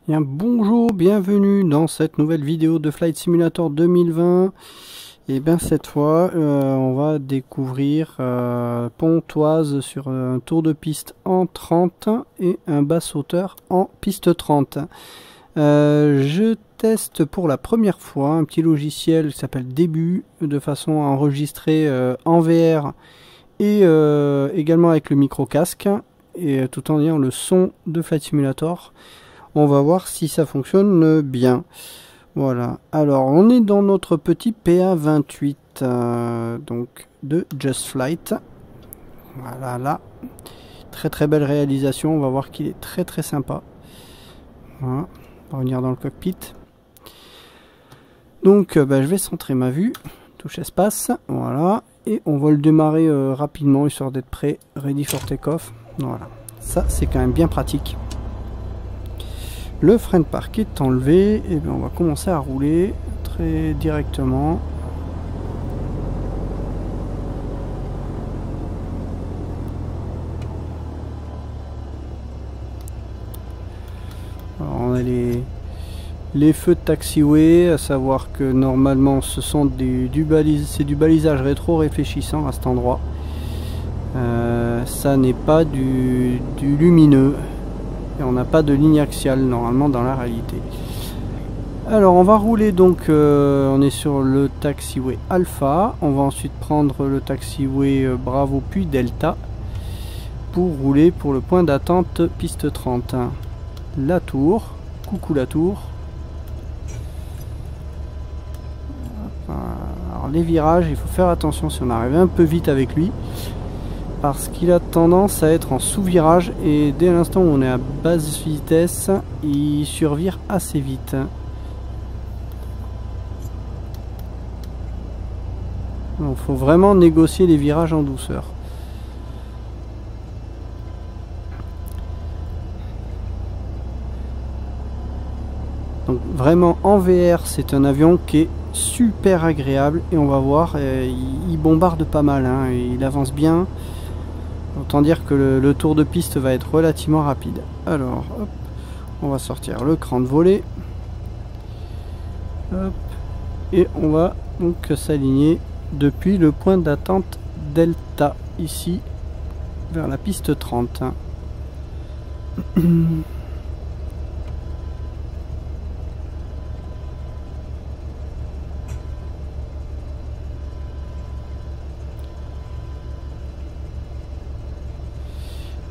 Bien, bonjour, bienvenue dans cette nouvelle vidéo de Flight Simulator 2020. Et bien cette fois, on va découvrir Pontoise sur un tour de piste en 30 et un bas-sauteur en piste 30. Je teste pour la première fois un petit logiciel qui s'appelle Début, de façon à enregistrer en VR et également avec le micro-casque, et tout en ayant le son de Flight Simulator. On va voir si ça fonctionne bien. Voilà. Alors, on est dans notre petit PA28 donc de Just Flight. Voilà, là. Très très belle réalisation. On va voir qu'il est très très sympa. Voilà. On va revenir dans le cockpit. Donc, je vais centrer ma vue. Touche espace. Voilà. Et on va le démarrer rapidement, histoire d'être prêt. Ready for take-off. Voilà. Ça, c'est quand même bien pratique. Le frein de parc est enlevé, et bien on va commencer à rouler très directement. Alors on a les feux de taxiway, à savoir que normalement ce sont du balisage rétro réfléchissant à cet endroit. Ça n'est pas du lumineux. Et on n'a pas de ligne axiale normalement dans la réalité. Alors on va rouler donc, on est sur le taxiway Alpha. On va ensuite prendre le taxiway Bravo puis Delta pour rouler pour le point d'attente piste 30. La tour, coucou la tour. Alors les virages, il faut faire attention si on arrive un peu vite avec lui, parce qu'il a tendance à être en sous-virage, et dès l'instant où on est à basse vitesse, il survire assez vite. Donc faut vraiment négocier les virages en douceur. Donc vraiment en VR, c'est un avion qui est super agréable, et on va voir, il bombarde pas mal, hein, il avance bien. Autant dire que le tour de piste va être relativement rapide. Alors, hop, on va sortir le cran de volée. Hop, et on va donc s'aligner depuis le point d'attente Delta, ici, vers la piste 30.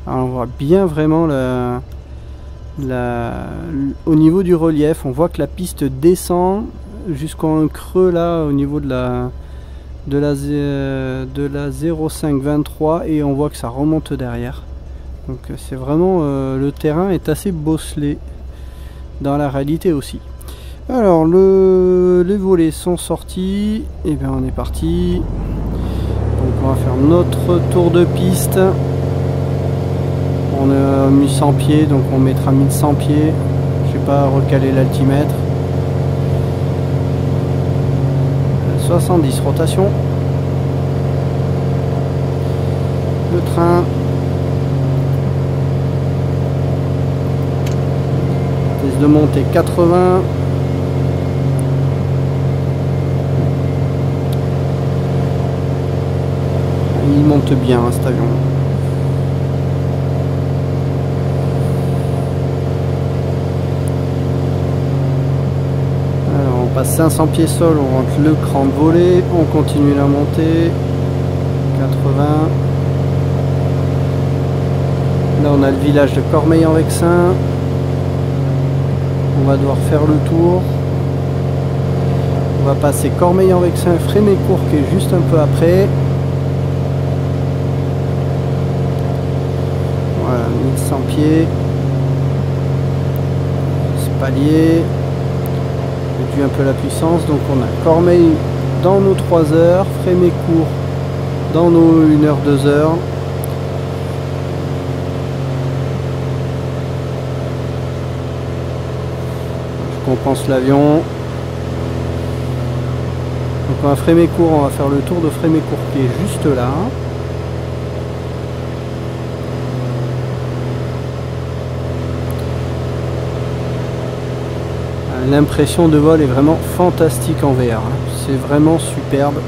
Alors on voit bien vraiment au niveau du relief, on voit que la piste descend jusqu'en creux là au niveau de la 0523, et on voit que ça remonte derrière. Donc c'est vraiment, le terrain est assez bosselé dans la réalité aussi. Alors les volets sont sortis, et bien on est parti. Donc on va faire notre tour de piste. On a mis 100 pieds, donc on mettra 1100 pieds. Je vais pas recaler l'altimètre. 70 rotations. Le train. Vitesse de montée 80. Il monte bien, hein, cet avion. On passe 500 pieds sol, on rentre le cran de volée, on continue la montée, 80. Là on a le village de Cormeilles-en-Vexin, on va devoir faire le tour. On va passer Cormeilles-en-Vexin, Frémécourt qui est juste un peu après. Voilà, 1100 pieds, Spalier. Un peu la puissance, donc on a Cormeilles dans nos 3 heures, Frémécourt dans nos 1 heure 2 heures. Je compense l'avion. Donc à Frémécourt, on va faire le tour de Frémécourt qui est juste là. l'impression de vol est vraiment fantastique en VR, hein. C'est vraiment superbe.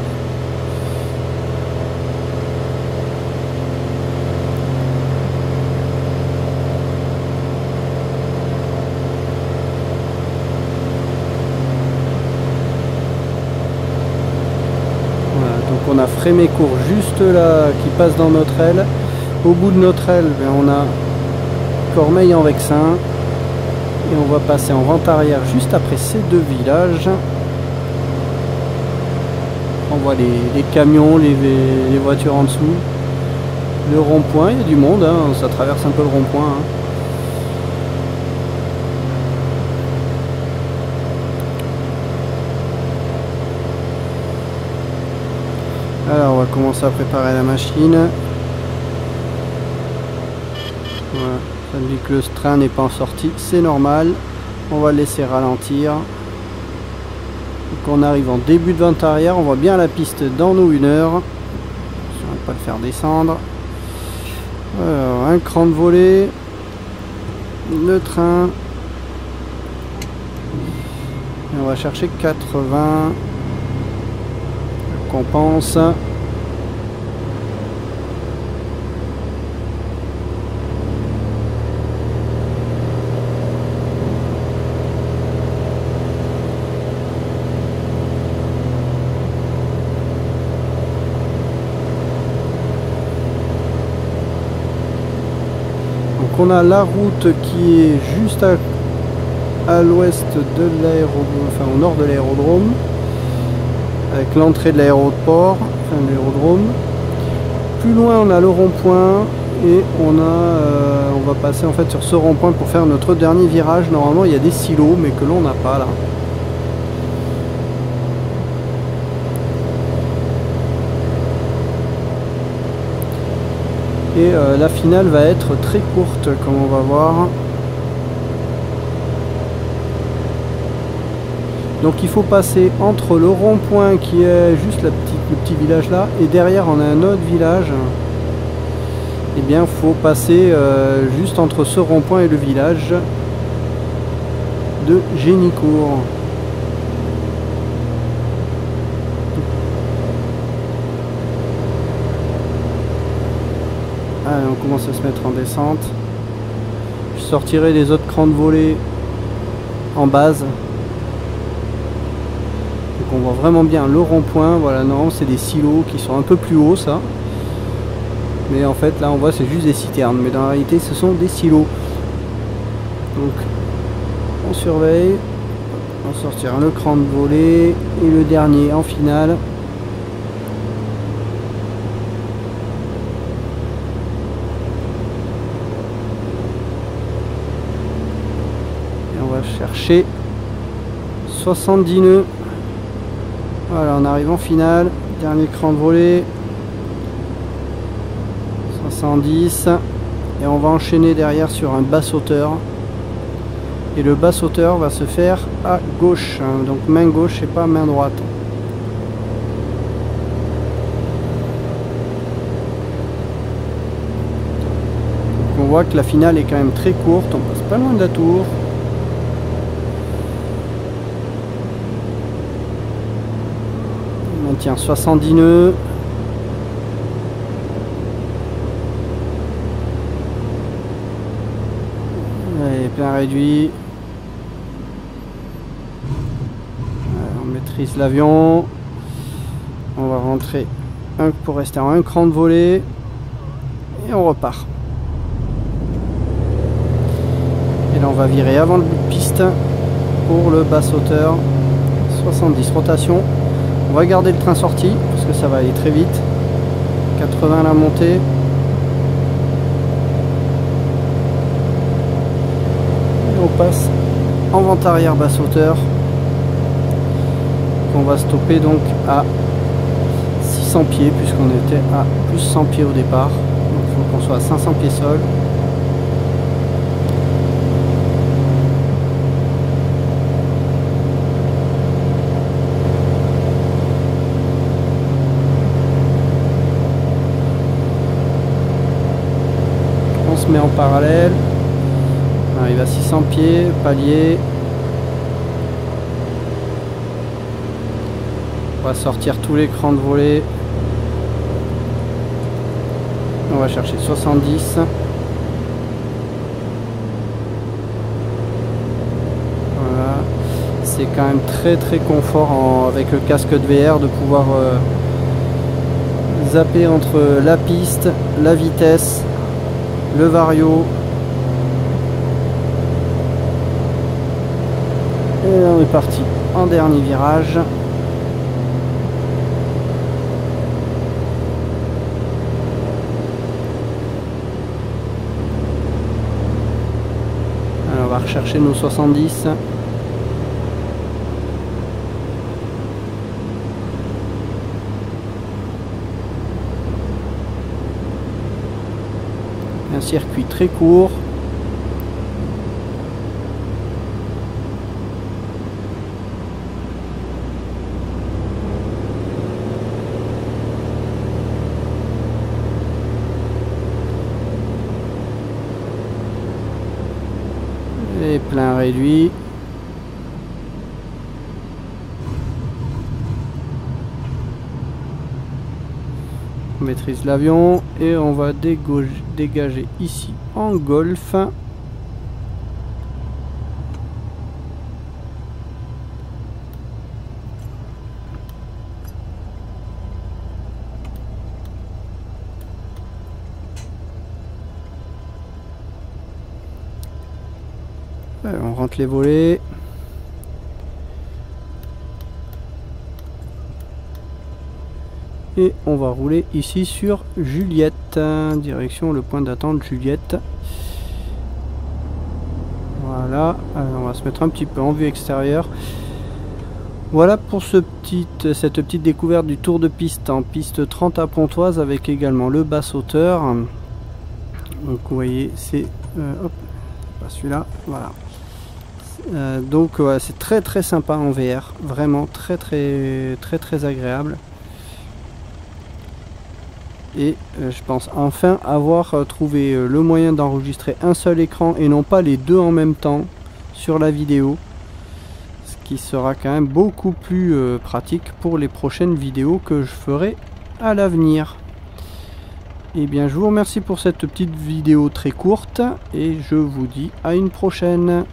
Voilà, donc on a Frémécourt juste là qui passe dans notre aile. Au bout de notre aile, ben, on a Cormeilles-en-Vexin. Et on va passer en vente arrière juste après ces deux villages. On voit les camions, les voitures en dessous. Le rond-point, il y a du monde, hein, ça traverse un peu le rond-point. Hein. Alors on va commencer à préparer la machine. Voilà. Ça me dit que le train n'est pas en sortie, c'est normal. On va le laisser ralentir. Donc on arrive en début de vente arrière, on voit bien la piste dans nos 1 heure. Je ne vais pas le faire descendre. Alors, un cran de volée. Le train. Et on va chercher 80. Compense. Donc on a la route qui est juste à l'ouest de l'aérodrome, enfin au nord de l'aérodrome, avec l'entrée de l'aéroport, enfin de l'aérodrome. Plus loin on a le rond-point et on va passer en fait sur ce rond-point pour faire notre dernier virage. Normalement il y a des silos mais que l'on n'a pas là. Et la finale va être très courte comme on va voir. Donc il faut passer entre le rond-point qui est juste le petit village là et derrière on a un autre village. Et bien il faut passer juste entre ce rond-point et le village de Génicourt. Allez, on commence à se mettre en descente. Je sortirai les autres crans de volée en base. Donc on voit vraiment bien le rond-point. Voilà, normalement c'est des silos qui sont un peu plus hauts ça. Mais en fait là on voit c'est juste des citernes. Mais dans la réalité ce sont des silos. Donc on surveille. On sortira le cran de volée et le dernier en finale. Chercher 70 nœuds. Voilà, on arrive en finale. Dernier cran de volée. 70. Et on va enchaîner derrière sur un bas sauteur. Et le bas sauteur va se faire à gauche. Donc main gauche et pas main droite. Donc on voit que la finale est quand même très courte. On passe pas loin de la tour. Tiens, 70 nœuds. Allez, plein réduit. On maîtrise l'avion. On va rentrer pour rester en un cran de volée. Et on repart. Et là on va virer avant le bout de piste pour le bas sauteur. 70 rotation. On va garder le train sorti parce que ça va aller très vite. 80 à la montée. Et on passe en vente arrière bas sauteur. On va stopper donc à 600 pieds puisqu'on était à plus 100 pieds au départ. Donc il faut qu'on soit à 500 pieds sol. Met en parallèle, on arrive à 600 pieds, palier, On va sortir tout l'écran de volet. On va chercher 70. Voilà. C'est quand même très confort avec le casque de VR de pouvoir zapper entre la piste, la vitesse, le vario. Et là on est parti en dernier virage. Alors on va rechercher nos 70. Un circuit très court. Et plein réduit. On maîtrise l'avion et on va dégager ici en golf. On rentre les volets. Et on va rouler ici sur Juliette, direction le point d'attente Juliette. Voilà, alors on va se mettre un petit peu en vue extérieure. Voilà pour cette petite découverte du tour de piste en piste 30 à Pontoise, avec également le basse-hauteur. Donc vous voyez, c'est pas celui-là, voilà. Donc ouais, c'est très sympa en VR, vraiment très agréable. Et je pense enfin avoir trouvé le moyen d'enregistrer un seul écran et non pas les deux en même temps sur la vidéo, ce qui sera quand même beaucoup plus pratique pour les prochaines vidéos que je ferai à l'avenir. Et bien je vous remercie pour cette petite vidéo très courte et je vous dis à une prochaine.